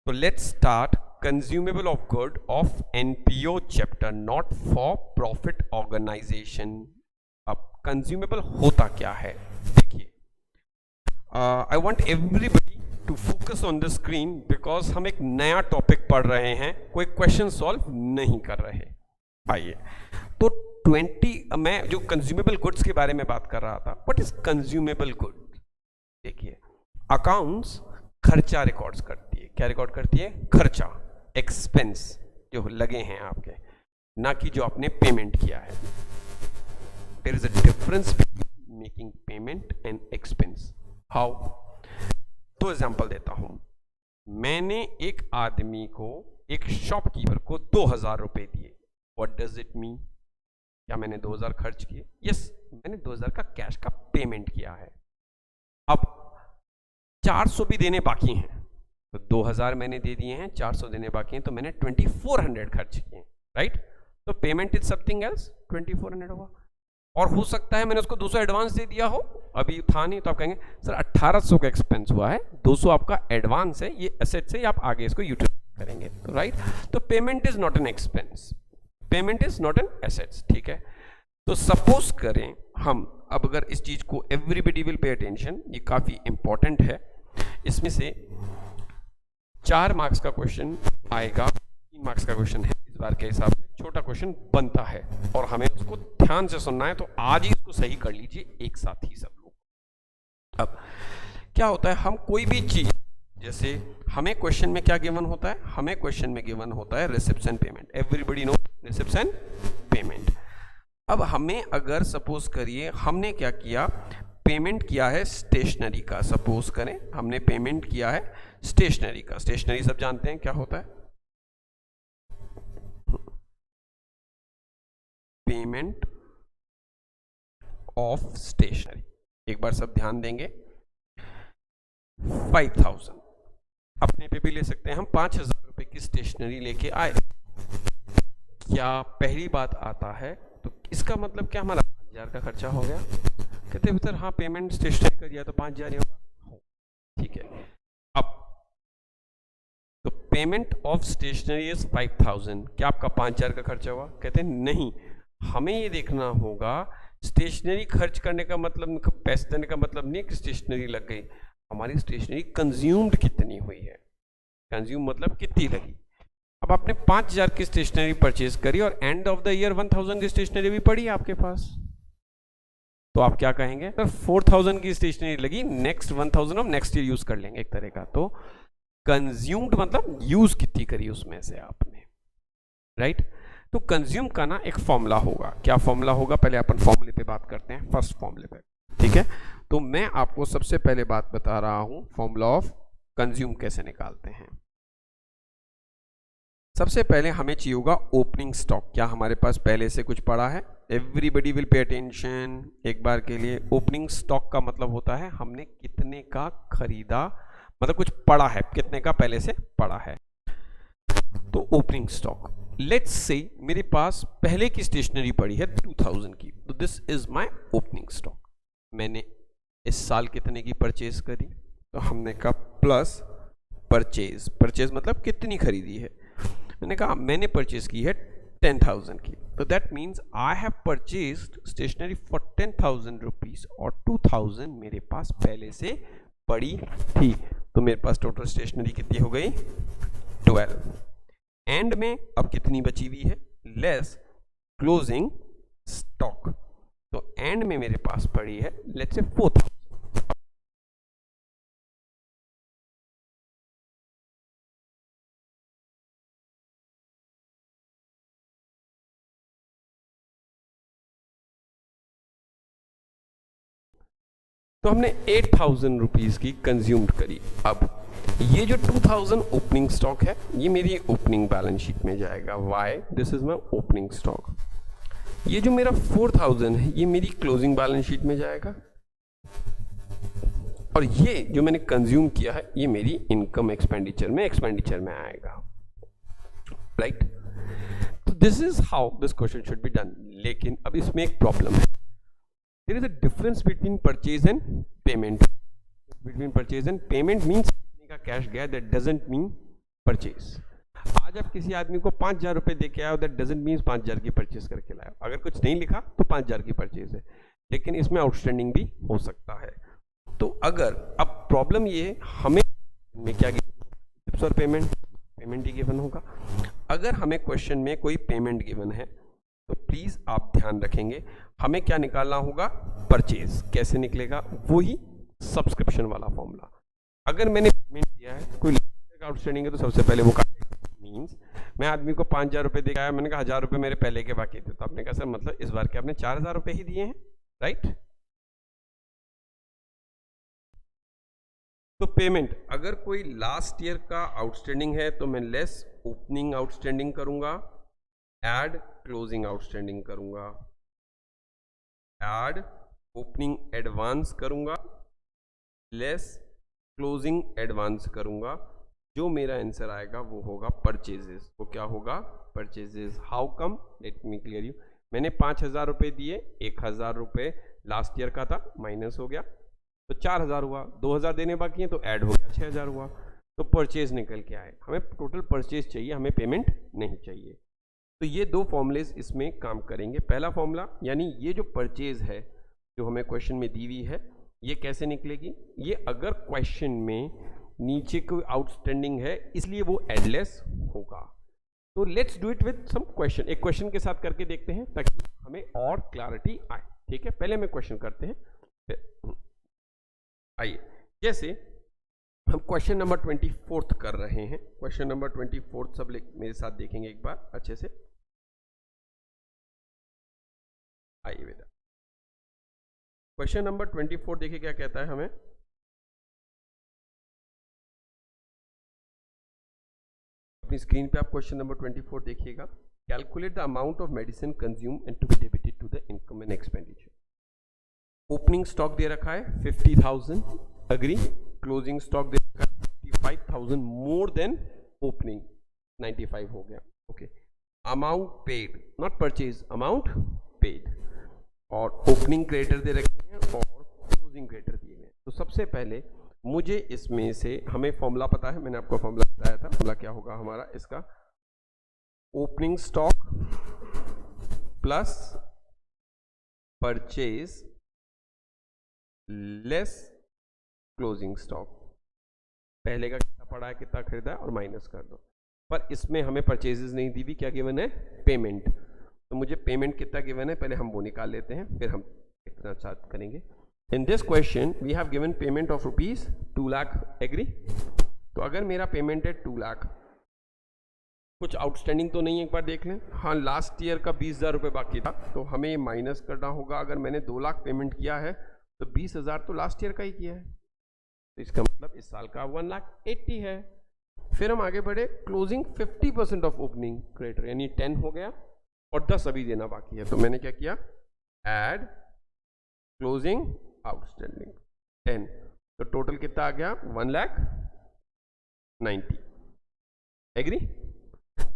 So let's start consumable of good of NPO chapter, not for profit organization. अब consumable होता क्या है देखिए. I want everybody to focus on the screen because हम एक नया टॉपिक पढ़ रहे हैं, कोई क्वेश्चन सॉल्व नहीं कर रहे. आइए तो 20 मैं जो कंज्यूमेबल गुड्स के बारे में बात कर रहा था. What is consumable good? देखिए अकाउंट्स खर्चा रिकॉर्ड्स करती है. क्या रिकॉर्ड करती है? खर्चा, एक्सपेंस जो लगे हैं आपके, ना कि जो आपने पेमेंट किया है. There is a difference between making payment and expense. How? तो एग्जांपल देता हूं. मैंने एक आदमी को, एक शॉपकीपर को 2000 रुपए दिए. What does it mean? क्या मैंने 2000 खर्च किए? यस, मैंने 2000 का कैश का पेमेंट किया है. अब 400 भी देने बाकी हैं, तो 2000 मैंने दे दिए हैं, 400 देने बाकी हैं, तो मैंने 2400 खर्च किए. राइट? तो पेमेंट इज समथिंग एल्स. 2400 होगा. और हो सकता है मैंने उसको 200 एडवांस दे दिया हो, अभी था नहीं, तो आप कहेंगे सर 1800 का एक्सपेंस हुआ है, 200 आपका एडवांस है, ये एसेट से आप आगे इसको यूटिलाइज करेंगे. तो राइट, तो payment is not an expense, payment is not an assets. ठीक है. तो सपोज करें हम, अब अगर इस चीज को एवरीबडी विल पे अटेंशन, ये काफी इंपॉर्टेंट है. इसमें से 4 मार्क्स का क्वेश्चन आएगा, 3 मार्क्स का क्वेश्चन है इस बार के हिसाब से. छोटा क्वेश्चन बनता है और हमें उसको ध्यान से सुनना है, तो आज ही इसको सही कर लीजिए एक साथ ही सब लोग. अब क्या होता है, हम कोई भी चीज, जैसे हमें क्वेश्चन में क्या गिवन होता है? हमें क्वेश्चन में गिवन होता है receipts and payment. Everybody know receipts and payment. अब हमें अगर सपोज करिए हमने क्या किया, पेमेंट किया है स्टेशनरी का. सपोज करें हमने पेमेंट किया है स्टेशनरी का. स्टेशनरी सब जानते हैं क्या होता है? Payment of stationery. एक बार सब ध्यान देंगे. 5000 अपने पे भी ले सकते हैं हम. 5000 रुपए की स्टेशनरी लेके आए. क्या पहली बात आता है, तो इसका मतलब क्या हमारा 5000 का खर्चा हो गया? कहते हैं सर हाँ पेमेंट स्टेशनरी का दिया तो 5000 ही होगा. ठीक है. अब तो पेमेंट ऑफ स्टेशनरी इज 5000. क्या आपका 5000 का खर्चा हुआ? कहते हैं नहीं, हमें ये देखना होगा स्टेशनरी खर्च करने का मतलब, पैसे देने का मतलब नहीं कि स्टेशनरी लग गई. हमारी स्टेशनरी कंज्यूम्ड कितनी हुई है? कंज्यूम मतलब कितनी लगी. अब आपने 5000 की स्टेशनरी परचेज करी और एंड ऑफ द ईयर 1000 की स्टेशनरी भी पड़ी है आपके पास, तो आप क्या कहेंगे? सर 4000 की स्टेशनरी लगी, नेक्स्ट 1000 हम नेक्स्ट ईयर यूज कर लेंगे एक तरह का. तो कंज्यूम्ड मतलब यूज कितनी करी उसमें से आपने. राइट? तो कंज्यूम का ना एक फॉर्मूला होगा. क्या फॉर्मूला होगा? पहले अपन फॉर्मूले पे बात करते हैं, फर्स्ट फॉर्मूले पे. ठीक है. तो मैं आपको सबसे पहले बात बता रहा हूं, फॉर्मूला ऑफ कंज्यूम कैसे निकालते हैं. सबसे पहले हमें चाहिए होगा ओपनिंग स्टॉक. क्या हमारे पास पहले से कुछ पड़ा है? एवरीबडी विल पे अटेंशन एक बार के लिए. ओपनिंग स्टॉक का मतलब होता है हमने कितने का खरीदा, मतलब कुछ पड़ा है, कितने का पहले से पड़ा है. तो ओपनिंग स्टॉक, लेट्स से मेरे पास पहले की स्टेशनरी पड़ी है 2000 की, तो this is my opening stock. मैंने इस साल कितने की परचेज करी, तो हमने कहा प्लस परचेज. परचेज मतलब कितनी खरीदी है. मैंने कहा मैंने परचेज की है 10,000 की, तो that means I have purchased stationery for 10,000 rupees और 2000 मेरे पास पहले से पड़ी थी. तो मेरे पास टोटल स्टेशनरी कितनी हो गई? 12. एंड में अब कितनी बची हुई है? Less closing stock. तो एंड में मेरे पास पड़ी है लेट्स से 4000. तो हमने 8000 रुपीज की कंज्यूम्ड करी. अब ये जो 2000 ओपनिंग स्टॉक है, ये मेरी ओपनिंग बैलेंस शीट में जाएगा. Why? This is my opening stock. ये जो मेरा 4000 है, ये मेरी क्लोजिंग बैलेंस शीट में जाएगा. और ये जो मैंने कंज्यूम किया है, ये मेरी इनकम एक्सपेंडिचर में आएगा. राइट? तो this is how this question should be done. लेकिन अब इसमें एक प्रॉब्लम है. There is a difference between purchase and payment. Between purchase and payment means का कैश गया, दैट डजंट मीन परचेज। आज आप किसी आदमी को 5,000 रुपए दे के आए, दैट डजंट मीन 5,000 की परचेज करके लाए। अगर कुछ नहीं लिखा तो 5,000 की परचेज है, लेकिन इसमें आउटस्टैंडिंग भी हो सकता है। तो अगर अब प्रॉब्लम ये हमें में क्या गिवन और पेमेंट ही गिवन होगा। अगर हमें क्वेश्चन में कोई पेमेंट गिवन है तो प्लीज आप ध्यान रखेंगे हमें क्या निकालना होगा, परचेज। कैसे निकलेगा, वही सब्सक्रिप्शन वाला फॉर्मूला। अगर मैंने पेमेंट दिया है, कोई आउटस्टैंडिंग है, तो सबसे पहले वो काटेगा। मींस मैं आदमी को 5,000 रुपए दे आया, मैंने कहा 1,000 रुपए मेरे पहले के बाकी थे, तो आपने कहा सर मतलब इस बार के आपने 4,000 रुपए ही दिए हैं, राइट। तो पेमेंट अगर कोई लास्ट ईयर का आउटस्टैंडिंग है तो मैं लेस ओपनिंग आउटस्टैंडिंग करूंगा, ऐड क्लोजिंग आउटस्टैंडिंग करूंगा, ऐड ओपनिंग एडवांस करूंगा, लेस क्लोजिंग एडवांस करूंगा। जो मेरा आंसर आएगा वो होगा परचेजेस। वो क्या होगा, purchases. How come, let me clear you. मैंने 5,000 रुपए दिए, 1,000 रुपए लास्ट ईयर का था, माइनस हो गया तो 4,000 हुआ, 2,000 देने बाकी हैं तो ऐड हो गया, 6,000 हुआ, तो परचेज निकल के आए। हमें टोटल परचेज चाहिए, हमें पेमेंट नहीं चाहिए। तो ये दो फॉर्मूलेज इसमें काम करेंगे। पहला फॉर्मूला यानी ये जो परचेज है जो हमें क्वेश्चन में दी हुई है, ये कैसे निकलेगी, ये अगर क्वेश्चन में नीचे कोई आउटस्टैंडिंग है इसलिए वो एडलेस होगा। तो let's do it with some question. एक क्वेश्चन के साथ करके देखते हैं ताकि हमें और क्लैरिटी आए। ठीक है, पहले हमें क्वेश्चन करते हैं, फिर आइए। जैसे हम क्वेश्चन नंबर 24 कर रहे हैं, क्वेश्चन नंबर 24 सब मेरे साथ देखेंगे एक बार अच्छे से। आइए बेटा, क्वेश्चन नंबर 24 देखिए क्या कहता है हमें। अपनी स्क्रीन पे आप क्वेश्चन नंबर 24 देखिएगा। Calculate the amount of medicine consume and to be debited to the income and expenditure. Opening stock दे रखा है 50,000, अग्री। क्लोजिंग स्टॉक दे रखा है 45,000, मोर देन ओपनिंग 95 हो गया, okay. Amount paid, not purchase, amount paid. और ओपनिंग क्रेडिटर दे रखे हैं और क्लोजिंग क्रेडिटर दिए गए। तो सबसे पहले मुझे इसमें से, हमें फॉर्मूला पता है, मैंने आपको फॉर्मूला बताया था। फॉर्मूला क्या होगा हमारा इसका, opening stock plus purchase less closing stock. पहले का कितना पड़ा है, कितना खरीदा है, और माइनस कर दो। पर इसमें हमें परचेजेस नहीं दी हुई, क्या गिवन है, पेमेंट। तो मुझे पेमेंट कितना गिवन है पहले हम वो निकाल लेते हैं, फिर हम इतना चार्ट करेंगे। In this question we have given payment of rupees 2 lakh, agree. तो अगर मेरा पेमेंट है 2 लाख, कुछ आउटस्टैंडिंग तो नहीं है, एक बार देख लें। हाँ, लास्ट ईयर का 20,000 रुपये बाकी था, तो हमें माइनस करना होगा। अगर मैंने 2 लाख पेमेंट किया है तो 20,000 तो लास्ट ईयर का ही किया है, तो इसका मतलब इस साल का 1,80,000 है। फिर हम आगे बढ़े, क्लोजिंग 50% ऑफ ओपनिंग क्रेडिटर यानी 10 हो गया, और 10 अभी देना बाकी है। तो मैंने क्या किया, ऐड क्लोजिंग आउटस्टैंडिंग 10, तो टोटल कितना आ गया, 1,90,000, एग्री।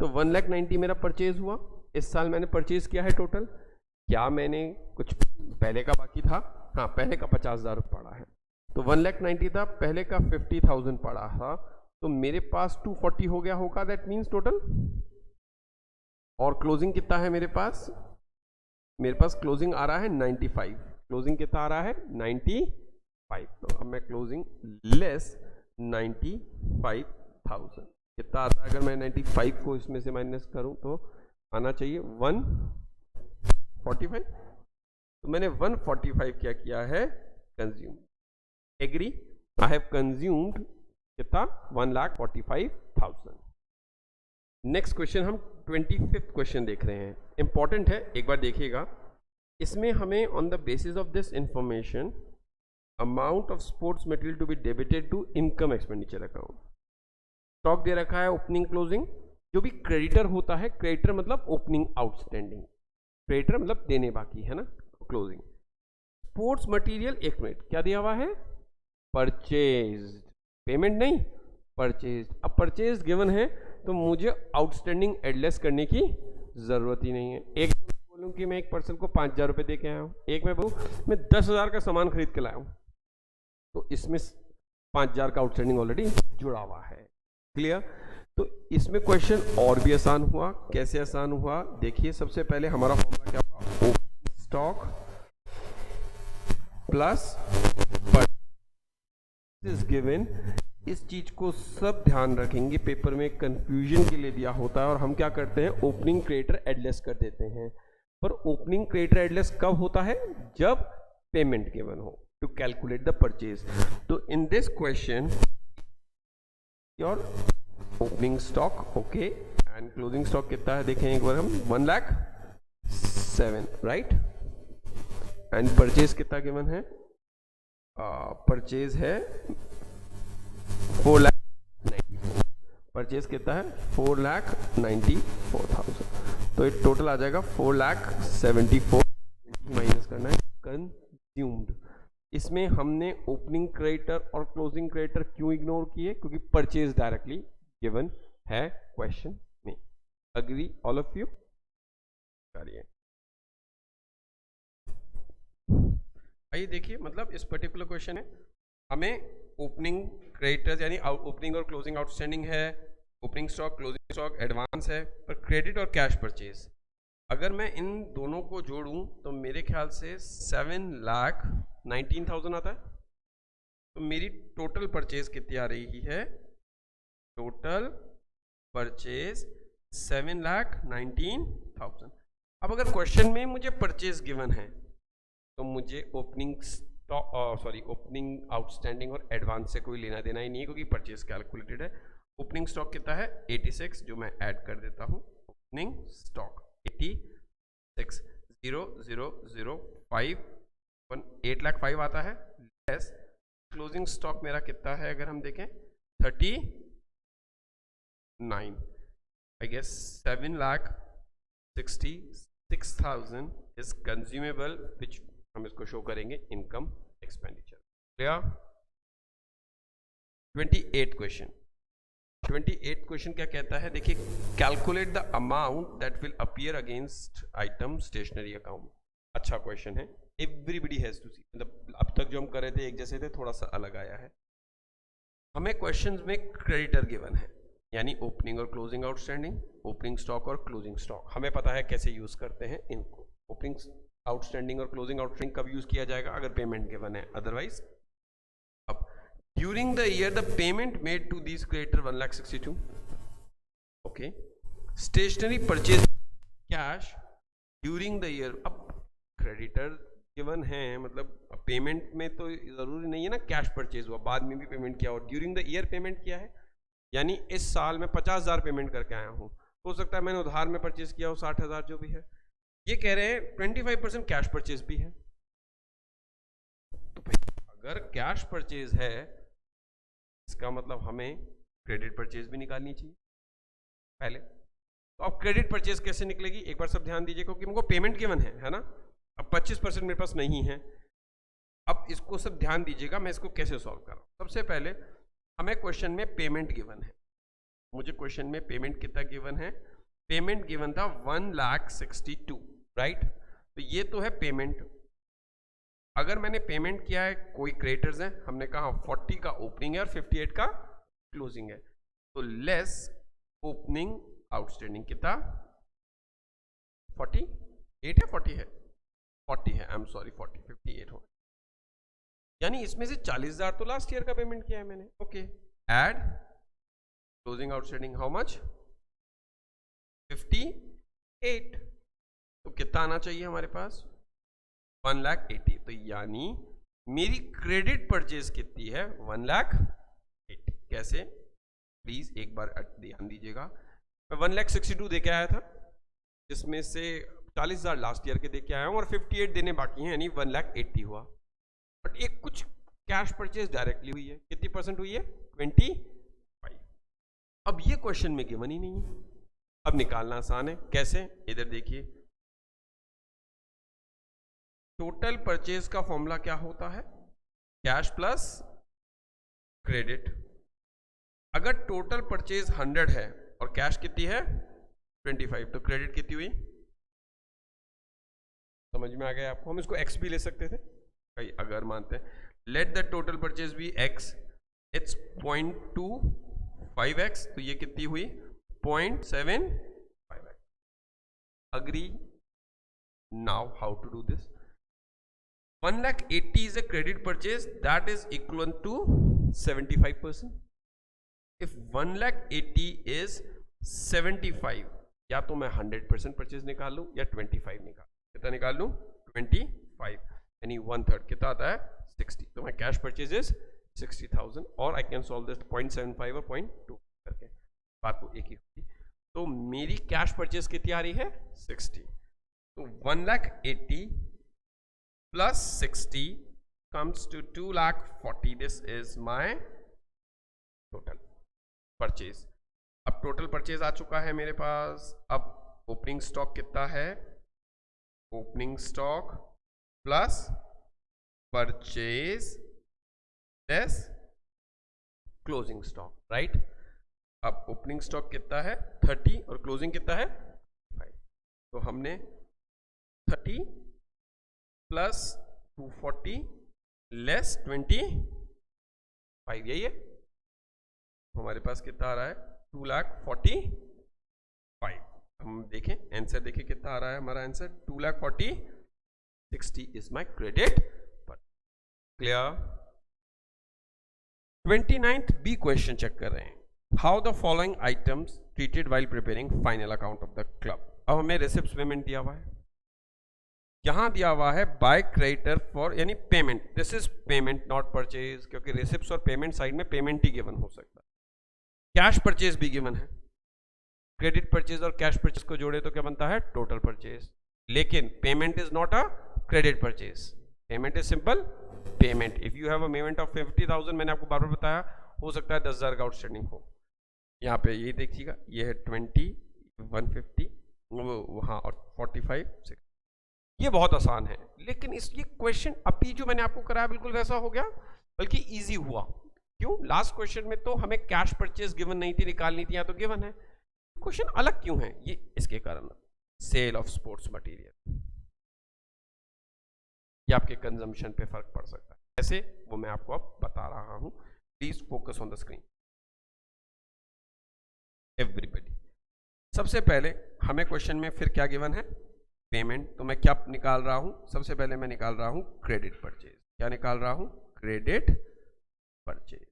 तो 1,90,000 मेरा परचेज हुआ। इस साल मैंने परचेज किया है टोटल, क्या मैंने कुछ पहले का बाकी था, हाँ पहले का 50,000 पड़ा है, तो 1,90,000 था, पहले का 50,000 पड़ा था, तो मेरे पास 240 हो गया होगा, दैट मीन्स टोटल। और क्लोजिंग कितना है मेरे पास क्लोजिंग आ रहा है 95। क्लोजिंग कितना आ रहा है, 95। तो अब मैं क्लोजिंग लेस 95,000 कितना आता है। अगर मैं 95 को इसमें से माइनस करूं तो आना चाहिए 145। तो मैंने 145 क्या किया है, consume, agree. I have consumed कितना, 1,45,000। नेक्स्ट क्वेश्चन हम 25th क्वेश्चन देख रहे हैं, इंपॉर्टेंट है, एक बार देखिएगा। इसमें हमें on the basis of this information amount of sports material to be debited to income expenditure account. Stock दे रखा है ओपनिंग क्लोजिंग, जो भी क्रेडिटर होता है, क्रेडिटर मतलब ओपनिंग आउटस्टैंडिंग, क्रेडिटर मतलब देने बाकी है ना, क्लोजिंग। स्पोर्ट्स मटेरियल, एक मिनट, क्या दिया हुआ है, परचेज, पेमेंट नहीं, परचेज। अब परचेज गिवन है तो मुझे आउटस्टैंडिंग एडलेस करने की जरूरत ही नहीं है। एक बोलूं कि मैं एक पर्सन को 5,000 रुपये दे के आया हूँ, एक मैं बोलूँ मैं 10,000 का सामान खरीद के लाया हूँ, तो इसमें 5,000 का आउटस्टैंडिंग ऑलरेडी जुड़ा हुआ है, क्लियर। तो इसमें क्वेश्चन और भी आसान हुआ। कैसे आसान हुआ देखिए, सबसे पहले हमारा फॉर्मूला क्या होगा, opening stock plus purchase given. इस चीज को सब ध्यान रखेंगे, पेपर में कंफ्यूजन के लिए दिया होता है और हम क्या करते हैं, ओपनिंग क्रेडिटर एडलेस कर देते हैं। पर ओपनिंग क्रेडिटर एडलेस कब होता है, जब पेमेंट गिवन हो टू कैलकुलेट द परचेज। तो इन this question your opening stock okay and closing stock कितना है देखें एक बार हम, 1,07,000 राइट। एंड परचेज कितना गिवन है, परचेज है 4,94,000। परचेज कितना है 4,94,000। तो ये टोटल आ जाएगा 4,74,000 माइनस करना है कंज्यूम्ड। इसमें हमने ओपनिंग क्रेडिटर और क्लोजिंग क्रेडिटर क्यों इग्नोर किए, क्योंकि परचेज डायरेक्टली गिवन है क्वेश्चन में। अग्री ऑल ऑफ यू, करिए। आइए देखिए, मतलब इस पर्टिकुलर क्वेश्चन है, हमें ओपनिंग क्रेडिटर्स यानी ओपनिंग और क्लोजिंग आउटस्टैंडिंग है, opening stock closing stock advance है, पर क्रेडिट और कैश परचेज अगर मैं इन दोनों को जोड़ूं तो मेरे ख्याल से 7,19,000 आता है। तो मेरी टोटल परचेज कितनी आ रही है, टोटल परचेज 7,19,000। अब अगर क्वेश्चन में मुझे परचेज गिवन है तो मुझे ओपनिंग ओपनिंग आउटस्टैंडिंग और एडवांस से कोई लेना देना ही नहीं है, क्योंकि परचेज कैलकुलेटेड है। ओपनिंग स्टॉक कितना है 86, जो मैं ऐड कर देता हूं, ओपनिंग स्टॉक 86,005 8,05,000 आता है, लेस क्लोजिंग स्टॉक मेरा कितना है अगर हम देखें 39, I guess 7,66,000 is consumable, which हम इसको शो करेंगे income expenditure. Clear. 28 question. 28 question क्या कहता है, देखिए, calculate the amount that will appear against item stationery account. अच्छा क्वेश्चन है, एवरीबडी हैज टू सी, मतलब अब तक जो हम कर रहे थे एक जैसे थे, थोड़ा सा अलग आया है। हमें क्वेश्चंस में क्रेडिटर गिवन है, यानी ओपनिंग और क्लोजिंग आउटस्टैंडिंग, ओपनिंग स्टॉक और क्लोजिंग स्टॉक, हमें पता है कैसे यूज करते हैं इनको। ओपनिंग आउटस्टैंडिंग और क्लोजिंग आउटस्टैंडिंग कब यूज किया जाएगा, अगर पेमेंट गिवन है, अदरवाइज। अब during the year the payment made to this creditor 1,62,000 okay. Stationery purchase cash during the year, अब क्रेडिटर गिवन है, मतलब पेमेंट में तो जरूरी नहीं है ना कैश परचेज हुआ, बाद में भी पेमेंट किया और ड्यूरिंग द ईयर पेमेंट किया है, यानी इस साल में 50,000 पेमेंट करके आया हूं, हो सकता है मैंने उधार में परचेज किया हो 60,000 जो भी है। ये कह रहे हैं 25% कैश परचेज भी है। तो भाई अगर कैश परचेज है इसका मतलब हमें क्रेडिट परचेज भी निकालनी चाहिए पहले। तो अब क्रेडिट परचेज कैसे निकलेगी, एक बार सब ध्यान दीजिए, क्योंकि हमको पेमेंट गिवन है ना। अब 25% मेरे पास नहीं है। अब इसको सब ध्यान दीजिएगा, मैं इसको कैसे सॉल्व कर रहा हूं। सबसे पहले हमें क्वेश्चन में पेमेंट गिवन है, मुझे क्वेश्चन में पेमेंट कितना गिवन है, पेमेंट गिवन था 1,62,000 राइट। तो ये तो है पेमेंट। अगर मैंने पेमेंट किया है, कोई क्रेडिटर्स हैं, हमने कहा 40 का ओपनिंग है और 58 का क्लोजिंग है, तो लेस ओपनिंग आउटस्टैंडिंग कितना 48 है, 40 है, 40 है, आई एम सॉरी 40, 58 हो, यानी इसमें से 40,000 तो लास्ट ईयर का पेमेंट किया है मैंने। Okay, add closing outstanding how much 58, तो कितना आना चाहिए हमारे पास 1,80,000। तो यानी मेरी क्रेडिट परचेज कितनी है 1,80,000। कैसे, प्लीज एक बार ध्यान दीजिएगा। मैं 1,62,000 दे के आया था, जिसमें से 40,000 लास्ट ईयर के दे के आया हूं और 58 देने बाकी हैं, यानी 1,80,000 हुआ। बट एक कुछ कैश परचेज डायरेक्टली हुई है, कितनी परसेंट हुई है 25। अब ये क्वेश्चन में गिवन ही नहीं है, अब निकालना आसान है। कैसे, इधर देखिए, टोटल परचेज का फॉर्मूला क्या होता है, कैश प्लस क्रेडिट। अगर टोटल परचेज 100 है और कैश कितनी है 25, तो क्रेडिट कितनी हुई, समझ में आ गया आपको। हम इसको x भी ले सकते थे, अगर मानते हैं let the total purchase be x, it's 0.2 5x, तो ये कितनी हुई 0.75x. Agree? Now how to do this? 1,80,000 is a credit purchase that is equivalent to 75%. If 1,80,000 is 75, या तो मैं 100% परचेज निकाल लूं या 25 निकाल, कितना निकाल लूं 25, यानी 1/3 कितना आता है 60. तो मैं कैश परचेज इज 60,000 और आई कैन सॉल्व दिस 0.75 और 0.2 करके, बात तो एक ही होगी. तो मेरी कैश परचेज कितनी आ रही है 60. तो 1,80,000 plus 60 comes to 2,40,000. This is my total purchase. अब टोटल परचेज आ चुका है मेरे पास. अब ओपनिंग स्टॉक कितना है, opening stock plus purchase less closing stock, right. अब ओपनिंग स्टॉक कितना है 30 और क्लोजिंग कितना है 5. तो हमने 30 प्लस 240 लेस 25, यही है. हमारे पास कितना आ रहा है 2,45,000. हम देखें आंसर, देखें कितना आ रहा है हमारा answer 2,40,000. 60 is my credit. Clear. 29th B question check कर रहे हैं. How the following items treated while preparing final account of the club. अब हमें रिसिप्ट पेमेंट दिया हुआ है, यहां दिया हुआ है बाय क्रेडिटर फॉर, यानी payment. This is payment not purchase, क्योंकि रिसिप्ट और पेमेंट साइड में पेमेंट ही गिवन हो सकता है. कैश परचेज भी गिवन है. क्रेडिट परचेज और कैश परचेज को जोड़े तो क्या बनता है टोटल परचेज. लेकिन payment is not a credit purchase. Payment is simple payment. If you have a payment of 50,000, मैंने आपको बार बार बताया, हो सकता है 10,000 का आउटस्टैंडिंग हो. यहाँ पे ये देखिएगा, ये है 20, 150 वहाँ और 45, 6. ये बहुत आसान है. लेकिन इस ये क्वेश्चन अभी जो मैंने आपको कराया बिल्कुल वैसा हो गया, बल्कि इजी हुआ. क्यों? लास्ट क्वेश्चन में तो हमें कैश परचेज गिवन नहीं थी, निकालनी थी, या तो गिवन है. क्वेश्चन अलग क्यों है? ये इसके कारण, सेल ऑफ स्पोर्ट्स मटेरियल, ये आपके कंजम्पशन पे फर्क पड़ सकता है. ऐसे वो मैं आपको अब बता रहा हूं. Please focus on the screen everybody. सबसे पहले हमें क्वेश्चन में फिर क्या गिवन है पेमेंट. तो मैं क्या निकाल रहा हूं, सबसे पहले मैं निकाल रहा हूं क्रेडिट परचेज. क्या निकाल रहा हूं क्रेडिट परचेज.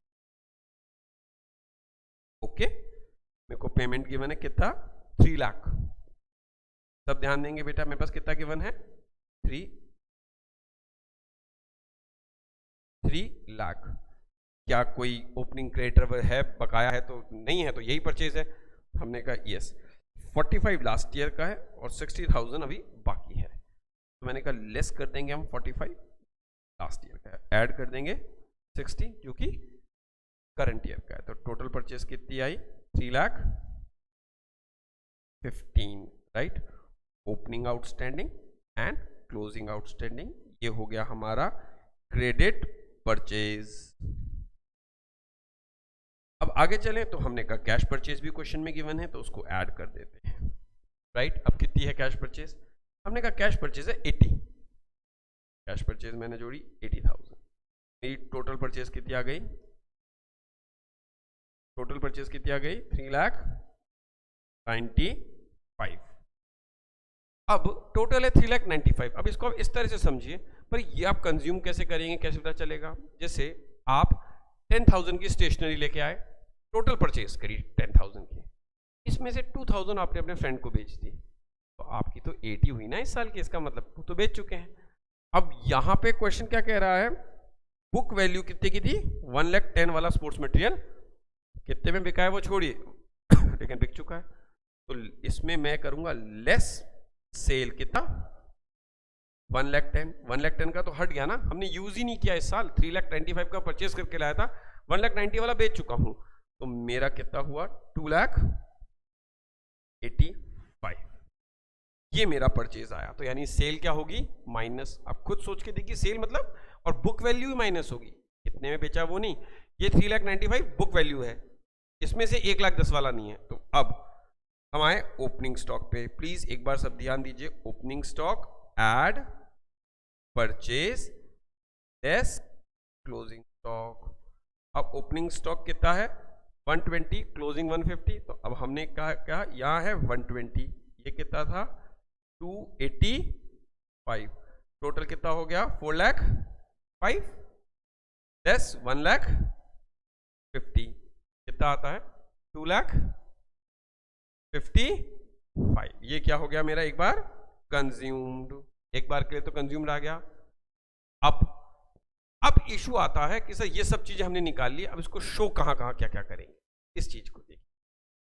ओके, मेरे को पेमेंट गिवन है कितना 3 लाख. सब ध्यान देंगे बेटा, मेरे पास कितना गिवन है 3 लाख. क्या कोई ओपनिंग क्रेडिटर है बकाया है? तो नहीं है, तो यही परचेज है. हमने कहा यस. 45 लास्ट ईयर का है और 60,000 अभी बाकी है. तो मैंने कहा लेस कर देंगे हम 45 लास्ट ईयर का है, ऐड कर देंगे 60 जो कि करंट ईयर का है. तो टोटल परचेज कितनी आई 3,15,000, right. Opening outstanding and closing outstanding, ये हो गया हमारा क्रेडिट परचेज. अब आगे चलें तो हमने कहा कैश परचेज भी क्वेश्चन में गिवन है, तो उसको ऐड कर देते हैं, राइट. अब कितनी है कैश परचेज? हमने कहा कैश परचेज है 80. कैश परचेज मैंने जोड़ी 80,000. मेरी टोटल परचेज कितनी आ गई? टोटल परचेज कितनी आ गई 3,95,000. अब टोटल है 3,95,000. अब इसको आप इस तरह से समझिए, पर ये आप कंज्यूम कैसे करेंगे, कैसे पता चलेगा? जैसे आप 10,000 की स्टेशनरी लेके आए, टोटल परचेज करी 10,000 की, इसमें से 2,000 आपने अपने फ्रेंड को बेच दी, तो आपकी तो 80 हुई ना इस साल की. इसका मतलब वो तो बेच चुके हैं. अब यहां पे क्वेश्चन क्या कह रहा है, बुक वैल्यू कितने की थी 1,10,000 वाला स्पोर्ट्स मटेरियल कितने में बिका है वो छोड़िए, लेकिन बिक चुका है. तो इसमें मैं करूंगा लेस सेल कितना 1,10,000. 1,10,000 का तो हट गया ना, हमने यूज ही नहीं किया इस साल. 3,95,000 का परचेज करके लाया था, 1,90,000 वाला बेच चुका हूं, तो मेरा कितना हुआ 2,85,000. ये मेरा परचेज आया. तो यानी सेल क्या होगी माइनस. आप खुद सोच के देखिए, सेल मतलब, और बुक वैल्यू ही माइनस होगी. कितने में बेचा वो नहीं, ये 3,95,000 बुक वैल्यू है, इसमें से 1,10,000 वाला नहीं है. तो अब हम आए ओपनिंग स्टॉक पे. प्लीज एक बार सब ध्यान दीजिए. Opening stock add purchase less closing stock. अब ओपनिंग स्टॉक कितना है 120 क्लोजिंग 150, तो अब हमने कहा क्या यहाँ है 120, ये कितना था 285, टोटल कितना हो गया 4 लाख 5 10 1 लाख 50, कितना आता है 2 लाख 55, ये क्या हो गया मेरा एक बार कंज्यूम्ड, एक बार के लिए तो कंज्यूम्ड आ गया। अब इशू आता है कि सर ये सब चीजें हमने निकाल ली, अब इसको शो कहां कहां क्या क्या करेंगे, इस चीज को देखिए।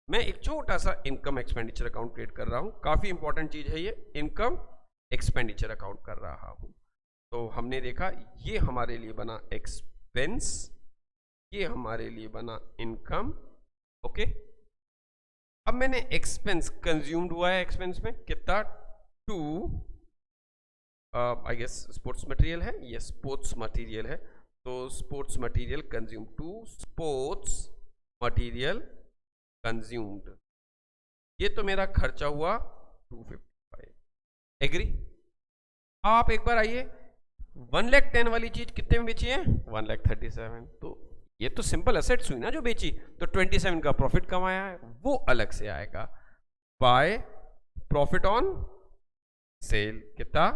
मैं एक छोटा सा इनकम एक्सपेंडिचर अकाउंट क्रिएट कर रहा हूं, काफी इंपॉर्टेंट चीज है ये, इनकम एक्सपेंडिचर अकाउंट कर रहा हूं। तो हमने देखा ये हमारे लिए बना एक्सपेंस, ये हमारे लिए बना इनकम, ओके। अब मैंने एक्सपेंस कंज्यूम्ड हुआ है, एक्सपेंस में कितना 2 आई गेस स्पोर्ट्स मटेरियल है, ये स्पोर्ट्स मटेरियल है, तो sports material consume 2 sports material consumed, ये तो मेरा खर्चा हुआ 255, एग्री। आप एक बार आइए 110 वाली चीज कितने में बेची है 137, तो ये तो सिंपल एसेट्स हुई ना जो बेची, तो 27 का प्रॉफिट कमाया है, वो अलग से आएगा बाय प्रॉफिट ऑन सेल, कितना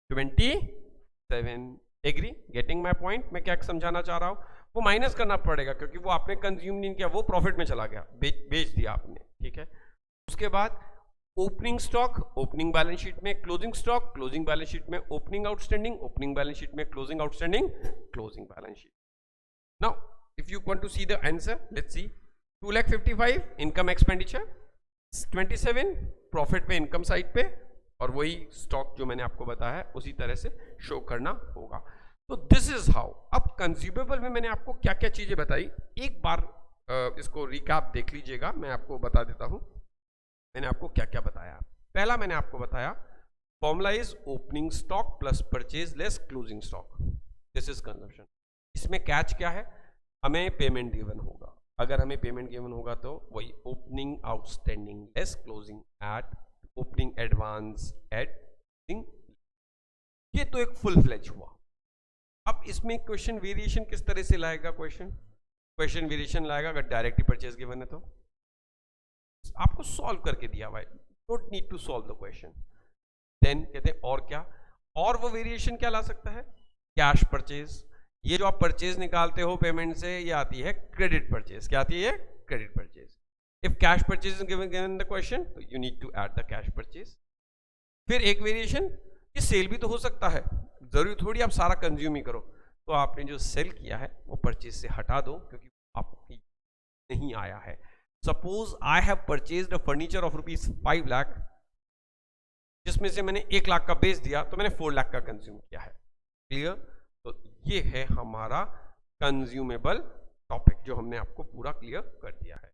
27, एग्री, गेटिंग माय पॉइंट। मैं क्या समझाना चाह रहा हूं, वो माइनस करना पड़ेगा क्योंकि वो आपने कंज्यूम नहीं किया, वो प्रॉफिट में चला गया, बेच दिया आपने, ठीक है। उसके बाद opening stock, opening balance sheet में closing stock, closing balance sheet में opening outstanding, opening balance sheet में closing outstanding, closing balance sheet. Now if you want to see the answer, let's see 2,55,000 income expenditure, 27 profit पे income side पे, और वही stock जो मैंने आपको बताया है उसी तरह से शो करना होगा। तो दिस इज हाउ। अब कंज्यूमेबल में मैंने आपको क्या क्या चीजें बताई, एक बार इसको रिकैप देख लीजिएगा, मैं आपको बता देता हूं मैंने आपको क्या क्या बताया। पहला मैंने आपको बताया formula is opening stock plus purchase less closing stock, this is consumption. इसमें कैच क्या है, हमें पेमेंट गिवन होगा, अगर हमें पेमेंट गिवन होगा तो वही opening outstanding less closing eight opening advance at, ये तो एक फुल फ्लेज हुआ। अब इसमें क्वेश्चन वेरिएशन किस तरह से लाएगा, क्वेश्चन वेरिएशन लाएगा अगर डायरेक्टली परचेज गिवन है तो आपको सॉल्व करके दिया हुआ है, don't need to solve the question. Then कहते हैं और क्या, और वो वेरिएशन क्या ला सकता है, कैश परचेज, ये जो आप परचेज निकालते हो पेमेंट से, ये आती है क्रेडिट परचेज, क्या आती है credit purchase. If cash purchase is given in the question तो you need to add the cash purchase. फिर एक वेरिएशन, ये सेल भी तो हो सकता है, जरूरी थोड़ी आप सारा कंज्यूम ही करो, तो आपने जो सेल किया है वो परचेज से हटा दो क्योंकि आपको नहीं आया है। Suppose I have purchased a furniture of ₹5 lakh, जिसमें से मैंने 1 लाख का बेच दिया तो मैंने 4 लाख का कंज्यूम किया है, क्लियर। तो ये है हमारा कंज्यूमेबल टॉपिक जो हमने आपको पूरा क्लियर कर दिया है।